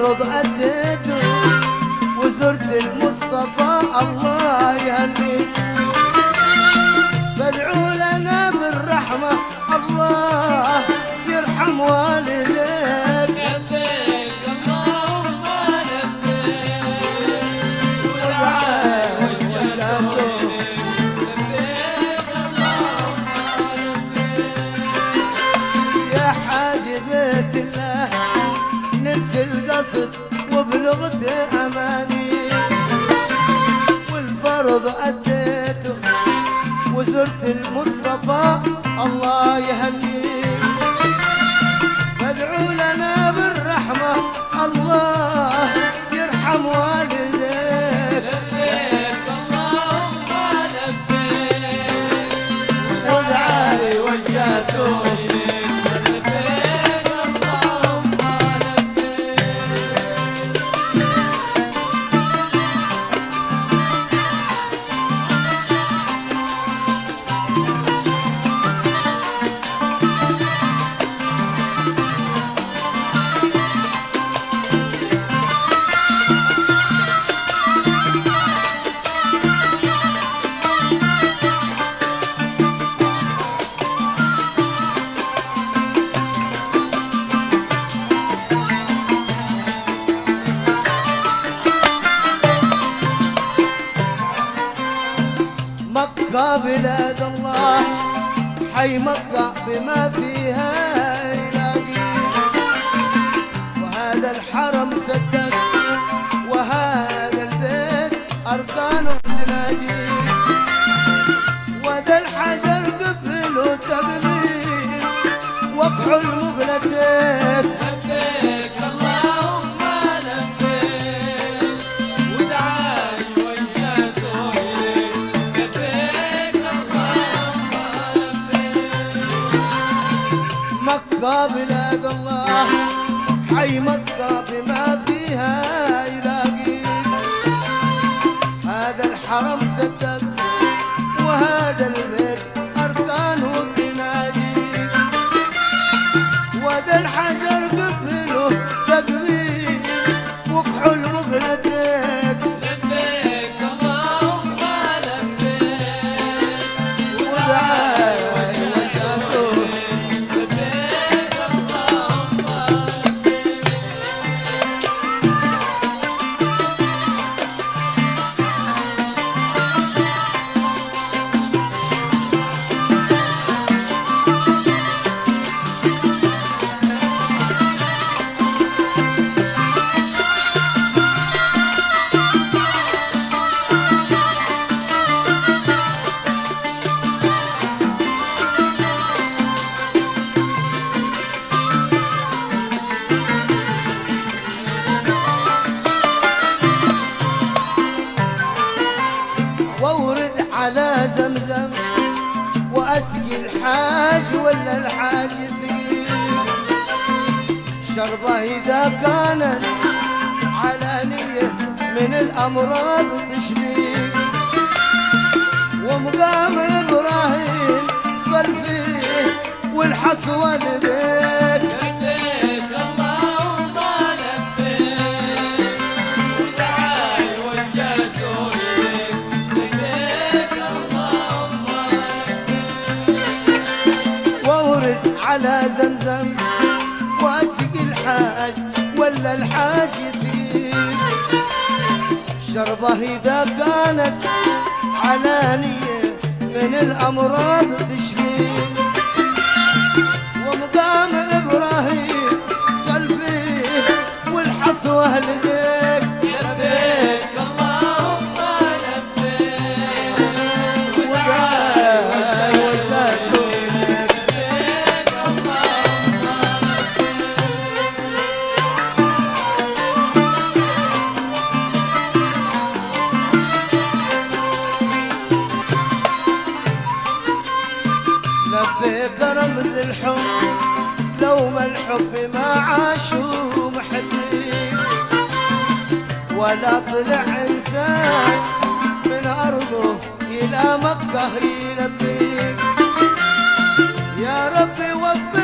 والفرض أديته وزرت المصطفى الله يهنيك. فادعوا لنا بالرحمة الله يرحم والديك. لبيك اللهم لبيك ودعاء وجهتك. لبيك اللهم لبيك يا حاج بيت الله نلت القصد وبلغت أماني والفرض أديته وزرت المصطفى الله يهنيك. فادعوا لنا بالرحمة الله يرحم والديك. لبيك اللهم لبيك ودعاي وجهته لبيك اللهم لبيك. مكة بلاد الله حي مكة بما فيها يلاقيك. وهذا الحرم سدك وهذا البيت أركانه تناجيك. وذا الحجر قبل وتقبيل وقع المقلتين. لبيك اللهم لبيك ودعاء وجهته إليك. لبيك اللهم لبيك. مكة بلاد الله حي مكة بما فيها يلاقيك. هذا الحرم سدك وهذا البيت أركانه تناجيك. وذا الحجر قبله تقبيل وكحل مقلتك. لبيك اللهم لبيك ودعاي وجهته لبيك اللهم لبيك. واورد على زمزم واسقي الحاج ولا الحاج يسقيك. شربه اذا كانت علانيه من الامراض تشفيك. ومقام ابراهيم صل فيه والحصوه لديك. لبيك اللهم لبيك ودعاء وجهته إليك. لبيك اللهم لبيك واورد على زمزم واسقي الحاج ولا الحاج يسقيك. شربه اذا كانت علانيه من الامراض تشفيك. ومقام ابراهيم صل فيه والحصوه لديك. لبيك اللهم لبيك ودعاي وجهته إليك. لبيك اللهم لبيك رمز الحب لو ما الحب ما عاشوا محبين. ولا طلع انسان من ارضه الى مكه يلبيك. يا ربي وفق